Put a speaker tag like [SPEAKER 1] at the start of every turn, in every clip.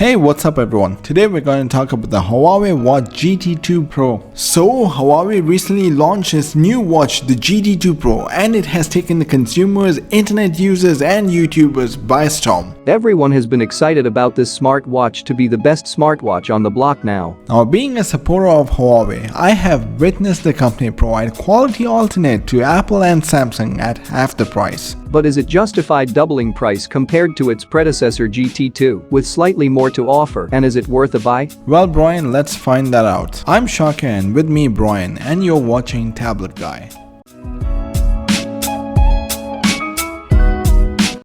[SPEAKER 1] Hey, what's up everyone? Today we're going to talk about the Huawei Watch GT2 Pro. So Huawei recently launched its new watch, the GT2 Pro, and it has taken the consumers, internet users and YouTubers by storm.
[SPEAKER 2] Everyone has been excited about this smartwatch to be the best smartwatch on the block now.
[SPEAKER 1] Now, being a supporter of Huawei, I have witnessed the company provide quality alternate to Apple and Samsung at half the price.
[SPEAKER 2] But is it justified doubling price compared to its predecessor GT2 with slightly more to offer, and is it worth a buy?
[SPEAKER 1] Well Brian, let's find that out. I'm Shaka and with me Brian, and you're watching Tablet Guy.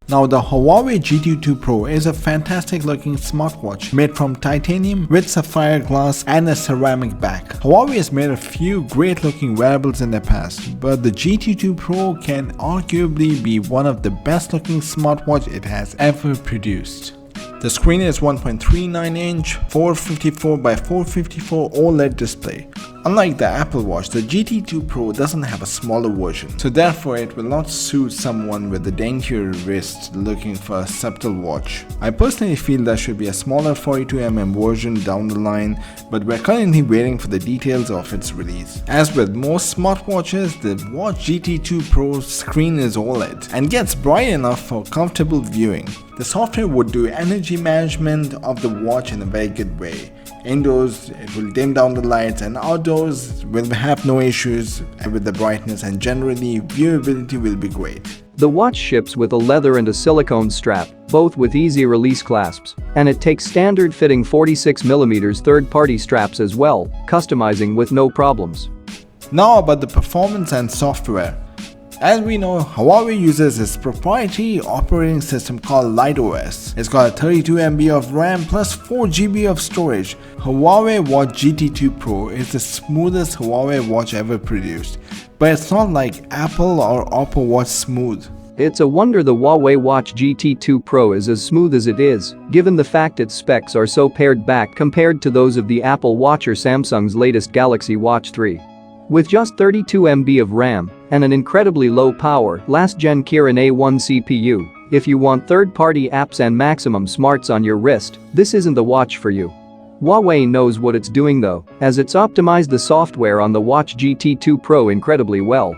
[SPEAKER 1] Now, the Huawei GT2 Pro is a fantastic looking smartwatch made from titanium with sapphire glass and a ceramic back. Huawei has made a few great looking wearables in the past, but the GT2 Pro can arguably be one of the best looking smartwatch it has ever produced. The screen is 1.39 inch 454 by 454 OLED display. Unlike the Apple Watch, the GT2 Pro doesn't have a smaller version, so therefore it will not suit someone with a daintier wrist looking for a subtle watch. I personally feel there should be a smaller 42mm version down the line, but we're currently waiting for the details of its release. As with most smartwatches, the Watch GT2 Pro's screen is OLED and gets bright enough for comfortable viewing. The software would do energy management of the watch in a very good way. Indoors, it will dim down the lights, and outdoors will have no issues with the brightness, and generally viewability will be great.
[SPEAKER 2] The watch ships with a leather and a silicone strap, both with easy release clasps, and it takes standard fitting 46mm third-party straps as well, customizing with no problems.
[SPEAKER 1] Now about the performance and software. As we know, Huawei uses its proprietary operating system called Lite OS. It's got a 32MB of RAM plus 4GB of storage. Huawei Watch GT2 Pro is the smoothest Huawei watch ever produced, but it's not like Apple or Oppo Watch smooth.
[SPEAKER 2] It's a wonder the Huawei Watch GT2 Pro is as smooth as it is, given the fact its specs are so pared back compared to those of the Apple Watch or Samsung's latest Galaxy Watch 3. With just 32MB of RAM and an incredibly low power last-gen Kirin A1 CPU, if you want third-party apps and maximum smarts on your wrist, this isn't the watch for you. Huawei knows what it's doing though, as it's optimized the software on the Watch GT2 Pro incredibly well.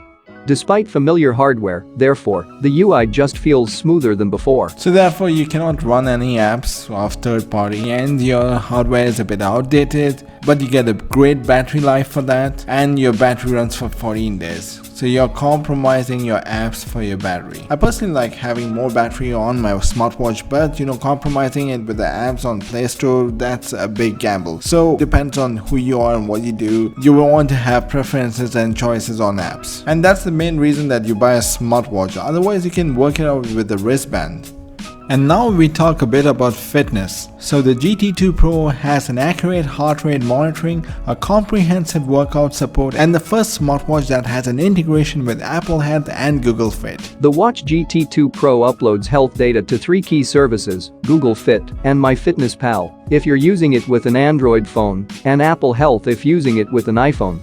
[SPEAKER 2] Despite familiar hardware, therefore, the UI just feels smoother than before.
[SPEAKER 1] So therefore you cannot run any apps of third party and your hardware is a bit outdated, but you get a great battery life for that, and your battery runs for 14 days. So you're compromising your apps for your battery. I personally like having more battery on my smartwatch, but compromising it with the apps on Play Store, that's a big gamble. So depends on who you are and what you do. You will want to have preferences and choices on apps. And that's the main reason that you buy a smartwatch. Otherwise you can work it out with the wristband. And now we talk a bit about fitness. So the GT2 Pro has an accurate heart rate monitoring, a comprehensive workout support, and the first smartwatch that has an integration with Apple Health and Google Fit.
[SPEAKER 2] The Watch GT2 Pro uploads health data to 3 key services: Google Fit and MyFitnessPal if you're using it with an Android phone, and Apple Health if using it with an iPhone.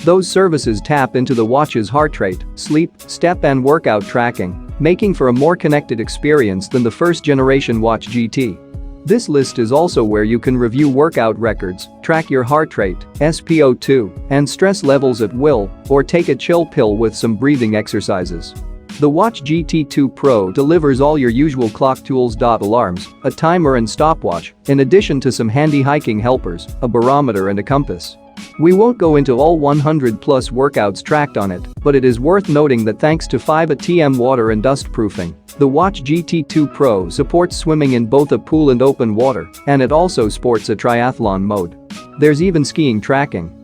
[SPEAKER 2] Those services tap into the watch's heart rate, sleep, step and workout tracking, making for a more connected experience than the first-generation Watch GT. This list is also where you can review workout records, track your heart rate, SpO2, and stress levels at will, or take a chill pill with some breathing exercises. The Watch GT2 Pro delivers all your usual clock tools: alarms, a timer and stopwatch, in addition to some handy hiking helpers, a barometer and a compass. We won't go into all 100 plus workouts tracked on it, but it is worth noting that thanks to 5 ATM water and dust proofing, the Watch GT2 Pro supports swimming in both a pool and open water, and it also sports a triathlon mode. There's even skiing tracking.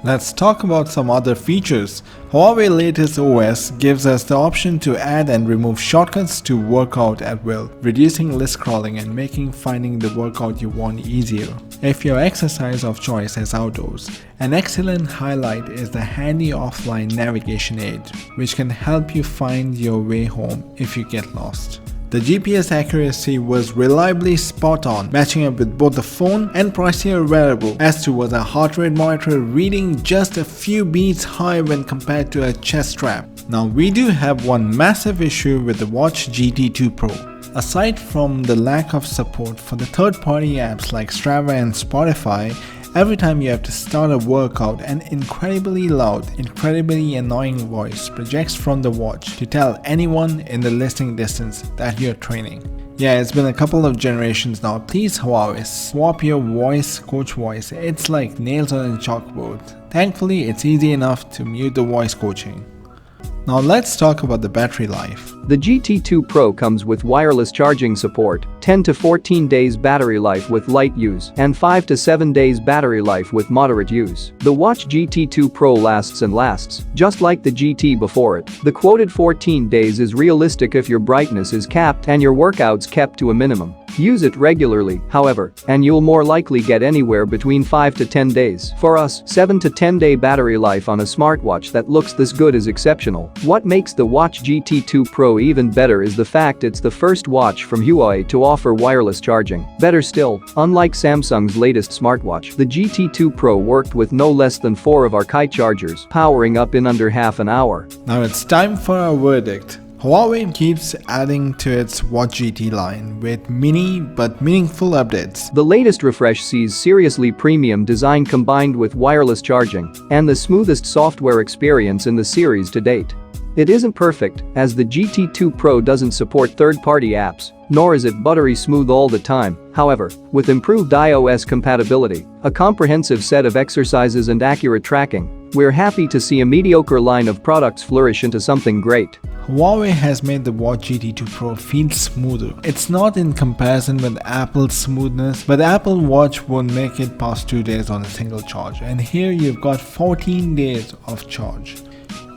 [SPEAKER 1] Let's talk about some other features. Huawei latest OS gives us the option to add and remove shortcuts to workout at will, reducing list scrolling and making finding the workout you want easier. If your exercise of choice is outdoors, an excellent highlight is the handy offline navigation aid, which can help you find your way home if you get lost. The GPS accuracy was reliably spot on, matching up with both the phone and pricier wearable, as to was a heart rate monitor reading just a few beats high when compared to a chest strap. Now we do have one massive issue with the Watch GT2 Pro. Aside from the lack of support for the third-party apps like Strava and Spotify, every time you have to start a workout, an incredibly loud, incredibly annoying voice projects from the watch to tell anyone in the listening distance that you're training. Yeah, it's been a couple of generations now. Please Huawei, swap your voice, coach voice. It's like nails on a chalkboard. Thankfully, it's easy enough to mute the voice coaching. Now let's talk about the battery life.
[SPEAKER 2] The GT2 Pro comes with wireless charging support, 10 to 14 days battery life with light use, and 5 to 7 days battery life with moderate use. The Watch GT2 Pro lasts and lasts, just like the GT before it. The quoted 14 days is realistic if your brightness is capped and your workouts kept to a minimum. Use it regularly, however, and you'll more likely get anywhere between 5 to 10 days. For us, 7 to 10 day battery life on a smartwatch that looks this good is exceptional. What makes the Watch GT2 Pro even better is the fact it's the first watch from Huawei to offer wireless charging. Better still, unlike Samsung's latest smartwatch, the GT2 Pro worked with no less than 4 of our Kite chargers, powering up in under half an hour.
[SPEAKER 1] Now it's time for our verdict. Huawei keeps adding to its Watch GT line with mini but meaningful updates.
[SPEAKER 2] The latest refresh sees seriously premium design combined with wireless charging and the smoothest software experience in the series to date. It isn't perfect, as the GT2 Pro doesn't support third-party apps, nor is it buttery smooth all the time. However, with improved iOS compatibility, a comprehensive set of exercises and accurate tracking, we're happy to see a mediocre line of products flourish into something great.
[SPEAKER 1] Huawei has made the Watch GT2 Pro feel smoother. It's not in comparison with Apple's smoothness, but Apple Watch won't make it past 2 days on a single charge, and here you've got 14 days of charge.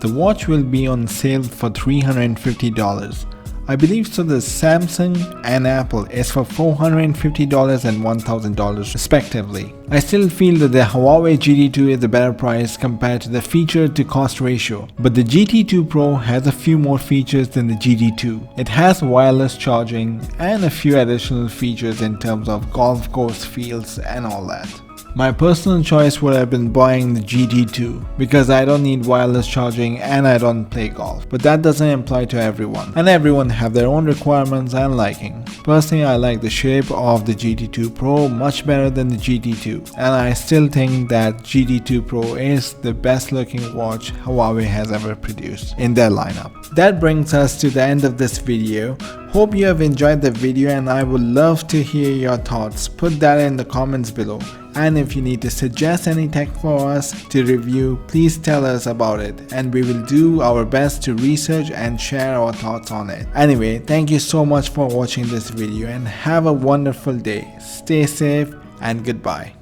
[SPEAKER 1] The watch will be on sale for $350. I believe so. The Samsung and Apple is for $450 and $1,000 respectively. I still feel that the Huawei GT2 is a better price compared to the feature to cost ratio, but the GT2 Pro has a few more features than the GT2. It has wireless charging and a few additional features in terms of golf course feels and all that. My personal choice would have been buying the GT2 because I don't need wireless charging and I don't play golf, but that doesn't apply to everyone, and everyone have their own requirements and liking. Personally, I like the shape of the GT2 Pro much better than the GT2, and I still think that GT2 Pro is the best looking watch Huawei has ever produced in their lineup. That brings us to the end of this video. Hope you have enjoyed the video and I would love to hear your thoughts. Put that in the comments below. And if you need to suggest any tech for us to review, please tell us about it and we will do our best to research and share our thoughts on it. Anyway, thank you so much for watching this video and have a wonderful day. Stay safe and goodbye.